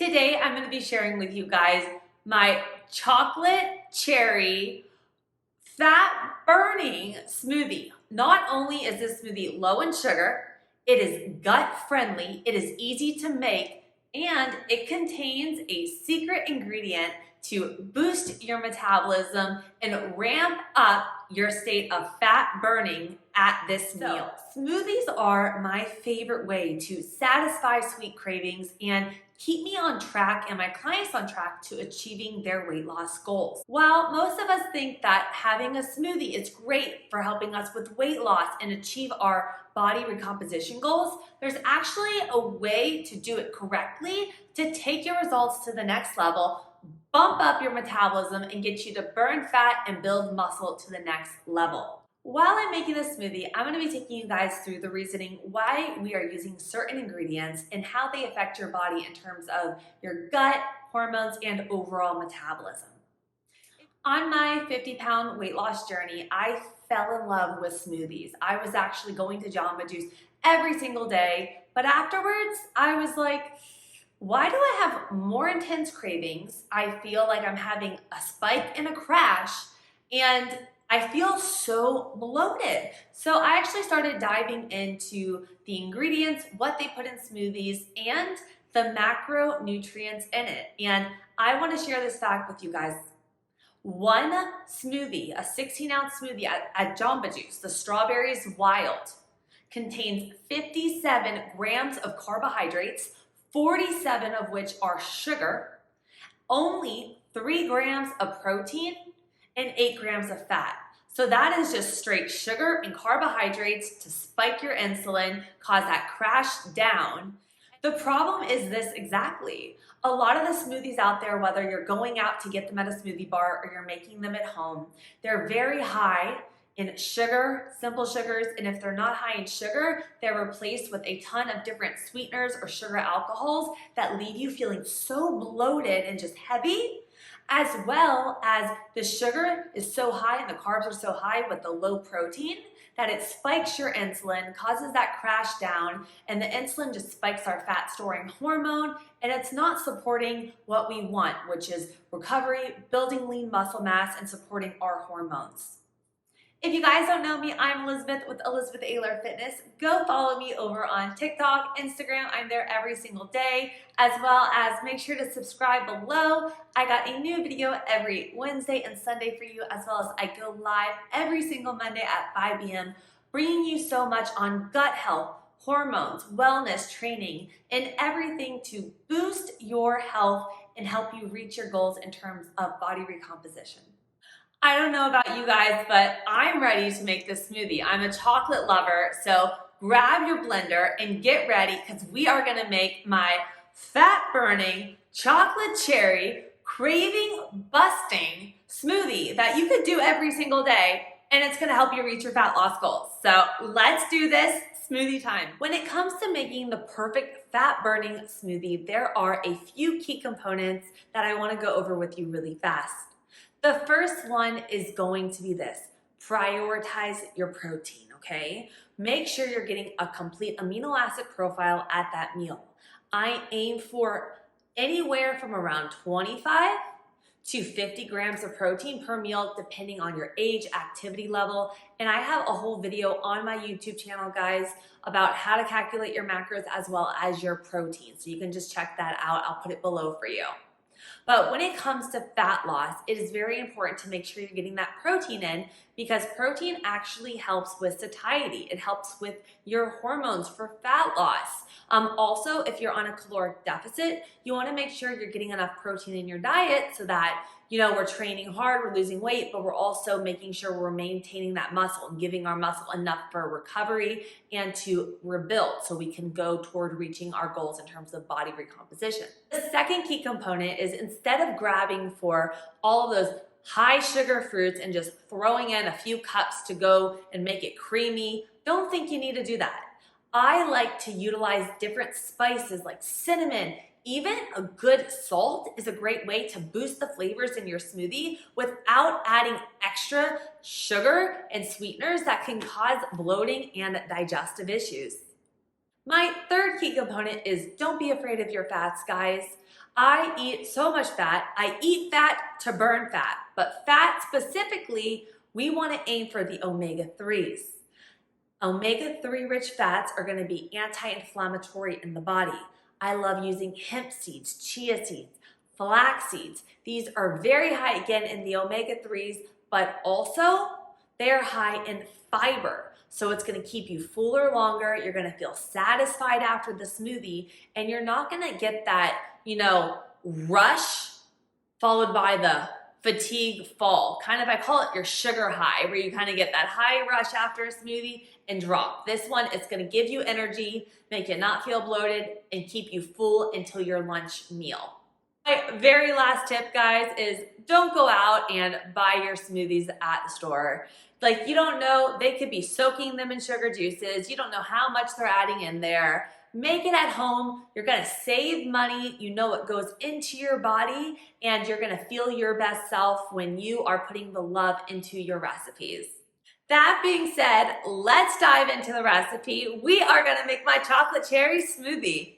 Today, I'm going to be sharing with you guys my chocolate cherry fat burning smoothie. Not only is this smoothie low in sugar, it is gut friendly, it is easy to make, and it contains a secret ingredient to boost your metabolism and ramp up your state of fat burning at this meal. Smoothies are my favorite way to satisfy sweet cravings and keep me on track and my clients on track to achieving their weight loss goals. While most of us think that having a smoothie is great for helping us with weight loss and achieve our body recomposition goals, there's actually a way to do it correctly to take your results to the next level, bump up your metabolism, and get you to burn fat and build muscle to the next level. While I'm making this smoothie, I'm going to be taking you guys through the reasoning why we are using certain ingredients and how they affect your body in terms of your gut, hormones, and overall metabolism. On my 50-pound weight loss journey, I fell in love with smoothies. I was actually going to Jamba Juice every single day, but afterwards I was like, why do I have more intense cravings? I feel like I'm having a spike and a crash, and I feel so bloated. So I actually started diving into the ingredients, what they put in smoothies, and the macronutrients in it. And I want to share this fact with you guys. One smoothie, a 16-ounce smoothie at Jamba Juice, the Strawberries Wild, contains 57 grams of carbohydrates, 47 of which are sugar, only 3 grams of protein, and 8 grams of fat. So that is just straight sugar and carbohydrates to spike your insulin, cause that crash down. The problem is this exactly. A lot of the smoothies out there, whether you're going out to get them at a smoothie bar or you're making them at home, they're very high in sugar, simple sugars, and if they're not high in sugar, they're replaced with a ton of different sweeteners or sugar alcohols that leave you feeling so bloated and just heavy, as well as the sugar is so high and the carbs are so high with the low protein that it spikes your insulin, causes that crash down, and the insulin just spikes our fat storing hormone, and it's not supporting what we want, which is recovery, building lean muscle mass, and supporting our hormones. If you guys don't know me, I'm Elizabeth with ElizabethAylorFitness. Go follow me over on TikTok, Instagram. I'm there every single day, as well as make sure to subscribe below. I got a new video every Wednesday and Sunday for you, as well as I go live every single Monday at 5 p.m., bringing you so much on gut health, hormones, wellness, training, and everything to boost your health and help you reach your goals in terms of body recomposition. I don't know about you guys, but I'm ready to make this smoothie. I'm a chocolate lover, so grab your blender and get ready because we are gonna make my fat-burning, chocolate cherry, craving-busting smoothie that you could do every single day, and it's gonna help you reach your fat loss goals. So let's do this. Smoothie time. When it comes to making the perfect fat-burning smoothie, there are a few key components that I wanna go over with you really fast. The first one is going to be this: prioritize your protein, okay? Make sure you're getting a complete amino acid profile at that meal. I aim for anywhere from around 25 to 50 grams of protein per meal, depending on your age, activity level. And I have a whole video on my YouTube channel, guys, about how to calculate your macros as well as your protein. So you can just check that out. I'll put it below for you. But when it comes to fat loss, it is very important to make sure you're getting that protein in, because protein actually helps with satiety. It helps with your hormones for fat loss. Also, if you're on a caloric deficit, you want to make sure you're getting enough protein in your diet so that, you know, we're training hard, we're losing weight, but we're also making sure we're maintaining that muscle and giving our muscle enough for recovery and to rebuild so we can go toward reaching our goals in terms of body recomposition. The second key component is, instead of grabbing for all of those high sugar fruits and just throwing in a few cups to go and make it creamy, don't think you need to do that. I like to utilize different spices like cinnamon. Even a good salt is a great way to boost the flavors in your smoothie without adding extra sugar and sweeteners that can cause bloating and digestive issues. My third key component is, don't be afraid of your fats, guys. I eat so much fat. I eat fat to burn fat, but fat specifically, we want to aim for the omega-3s. Omega-3 rich fats are going to be anti-inflammatory in the body. I love using hemp seeds, chia seeds, flax seeds. These are very high again in the omega-3s, but also they're high in fiber. So it's going to keep you fuller longer. You're going to feel satisfied after the smoothie, and you're not going to get that, rush followed by the fatigue fall. Kind of, I call it your sugar high, where you kind of get that high rush after a smoothie and drop. This one, it's gonna give you energy, make you not feel bloated, and keep you full until your lunch meal. My very last tip, guys, is don't go out and buy your smoothies at the store. Like, you don't know, they could be soaking them in sugar juices. You don't know how much they're adding in there. Make it at home. You're gonna save money. You know what goes into your body, and you're gonna feel your best self when you are putting the love into your recipes. That being said, let's dive into the recipe. We are gonna make my chocolate cherry smoothie.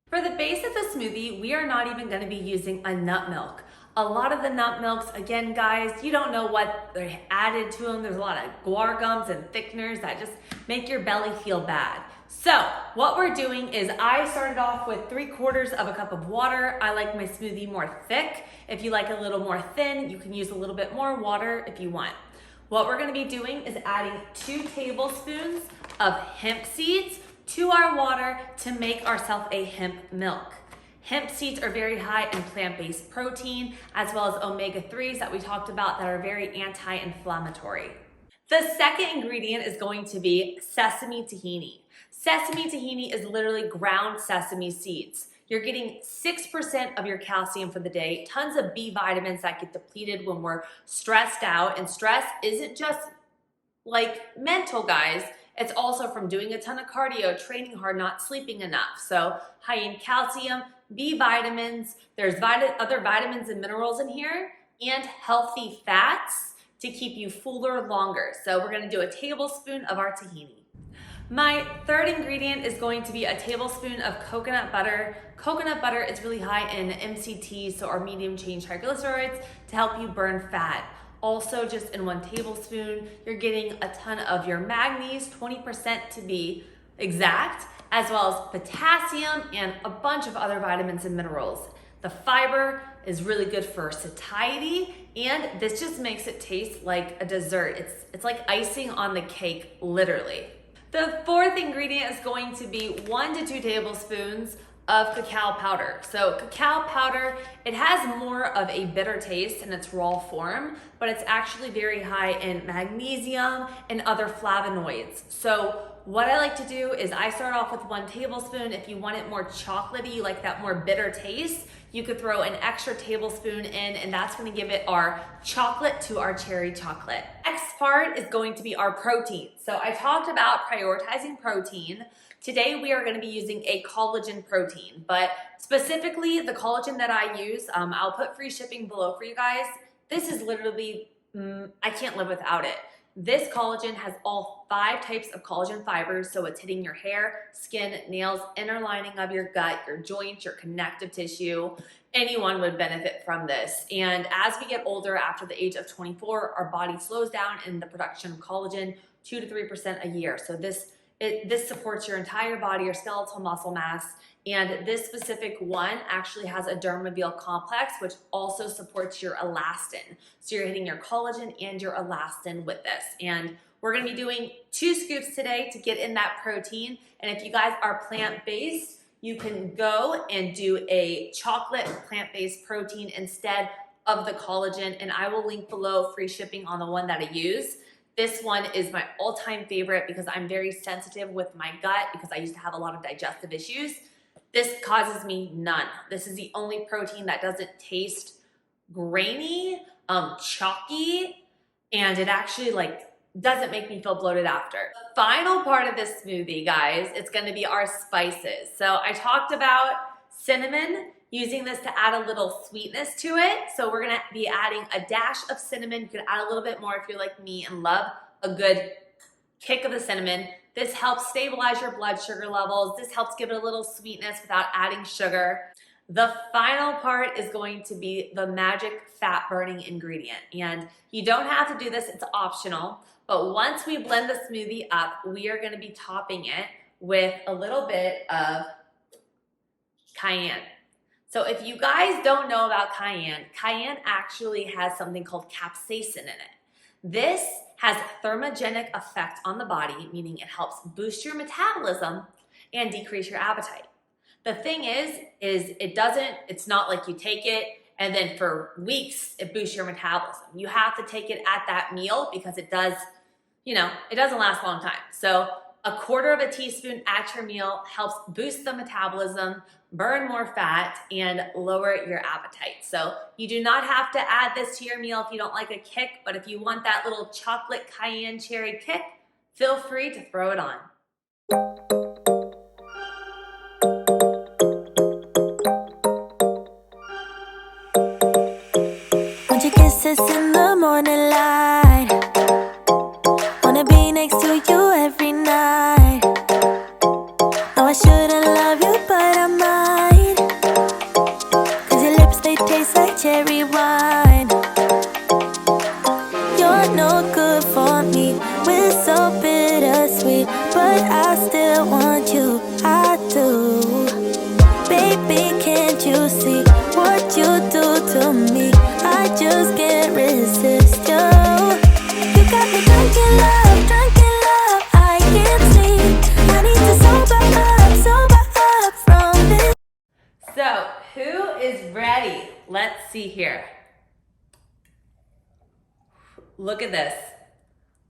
For the base of the smoothie, we are not even gonna be using a nut milk. A lot of the nut milks, again, guys, you don't know what they added to them. There's a lot of guar gums and thickeners that just make your belly feel bad. So what we're doing is I started off with 3/4 of a cup of water. I like my smoothie more thick. If you like a little more thin, you can use a little bit more water if you want. What we're gonna be doing is adding 2 tablespoons of hemp seeds to our water to make ourselves a hemp milk. Hemp seeds are very high in plant-based protein, as well as omega-3s that we talked about that are very anti-inflammatory. The second ingredient is going to be sesame tahini. Sesame tahini is literally ground sesame seeds. You're getting 6% of your calcium for the day, tons of B vitamins that get depleted when we're stressed out. And stress isn't just like mental, guys. It's also from doing a ton of cardio, training hard, not sleeping enough. So high in calcium, B vitamins, there's other vitamins and minerals in here, and healthy fats to keep you fuller longer. So we're gonna do a tablespoon of our tahini. My third ingredient is going to be a tablespoon of coconut butter. Coconut butter is really high in MCT, so our medium chain triglycerides, to help you burn fat. Also, just in 1 tablespoon, you're getting a ton of your manganese, 20% to be exact, as well as potassium and a bunch of other vitamins and minerals. The fiber is really good for satiety, and this just makes it taste like a dessert. It's like icing on the cake, literally. The fourth ingredient is going to be 1 to 2 tablespoons of cacao powder. So cacao powder, it has more of a bitter taste in its raw form, but it's actually very high in magnesium and other flavonoids. So what I like to do is I start off with 1 tablespoon. If you want it more chocolatey, like that more bitter taste, you could throw an extra tablespoon in, and that's gonna give it our chocolate to our cherry chocolate. Next part is going to be our protein. So I talked about prioritizing protein. Today we are gonna be using a collagen protein, but specifically the collagen that I use, I'll put free shipping below for you guys. This is literally, I can't live without it. This collagen has all 5 types of collagen fibers, so it's hitting your hair, skin, nails, inner lining of your gut, your joints, your connective tissue. Anyone would benefit from this. And as we get older, after the age of 24, our body slows down in the production of collagen 2 to 3% a year. So this supports your entire body, your skeletal muscle mass. And this specific one actually has a dermobile complex, which also supports your elastin. So you're hitting your collagen and your elastin with this. And we're gonna be doing 2 scoops today to get in that protein. And if you guys are plant-based, you can go and do a chocolate plant-based protein instead of the collagen. And I will link below free shipping on the one that I use. This one is my all-time favorite because I'm very sensitive with my gut because I used to have a lot of digestive issues. This causes me none. This is the only protein that doesn't taste grainy, chalky, and it actually doesn't make me feel bloated after. The final part of this smoothie, guys, it's gonna be our spices. So I talked about cinnamon, using this to add a little sweetness to it. So we're gonna be adding a dash of cinnamon. You can add a little bit more if you're like me and love a good kick of the cinnamon. This helps stabilize your blood sugar levels. This helps give it a little sweetness without adding sugar. The final part is going to be the magic fat burning ingredient. And you don't have to do this, it's optional. But once we blend the smoothie up, we are gonna be topping it with a little bit of cayenne. So if you guys don't know about cayenne, cayenne actually has something called capsaicin in it. This has thermogenic effect on the body, meaning it helps boost your metabolism and decrease your appetite. The thing is it's not like you take it and then for weeks it boosts your metabolism. You have to take it at that meal because it does, it doesn't last a long time. So a quarter of a teaspoon at your meal helps boost the metabolism, burn more fat, and lower your appetite. So you do not have to add this to your meal if you don't like a kick, but if you want that little chocolate cayenne cherry kick, feel free to throw it on. Want your kisses in the morning light, wanna be next to you every night. No, I shouldn't love you, but I might, 'cause your lips, they taste like cherry wine. You're no good for me, we're so bittersweet, but I still want you, I do. Baby, can't you see what you do to me? I just can't resist you. You got me drunk in love, I can't sleep. I need to sober up from this. So who is ready? Let's see here. Look at this.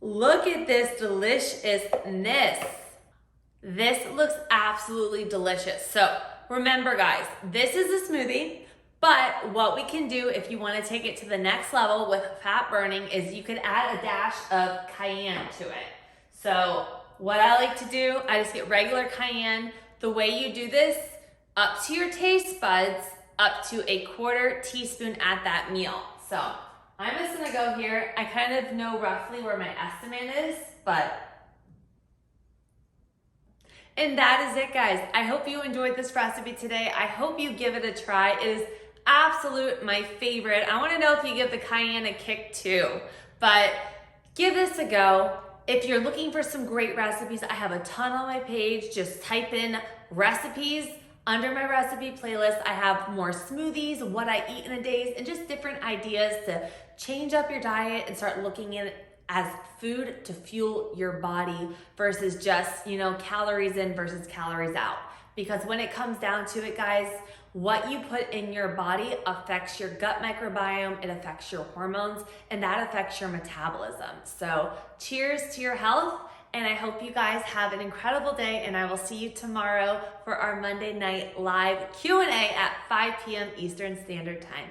Look at this deliciousness. This looks absolutely delicious. So remember guys, this is a smoothie, but what we can do if you want to take it to the next level with fat burning is you could add a dash of cayenne to it. So what I like to do, I just get regular cayenne. The way you do this, up to your taste buds, up to a quarter teaspoon at that meal. So I'm just gonna go here. I kind of know roughly where my estimate is, and that is it, guys. I hope you enjoyed this recipe today. I hope you give it a try. It is absolute my favorite. I wanna know if you give the cayenne a kick too, but give this a go. If you're looking for some great recipes, I have a ton on my page. Just type in recipes. Under my recipe playlist, I have more smoothies, what I eat in a day, and just different ideas to change up your diet and start looking at it as food to fuel your body versus just, calories in versus calories out. Because when it comes down to it, guys, what you put in your body affects your gut microbiome, it affects your hormones, and that affects your metabolism. So cheers to your health, and I hope you guys have an incredible day, and I will see you tomorrow for our Monday night live Q&A at 5 p.m. Eastern Standard Time.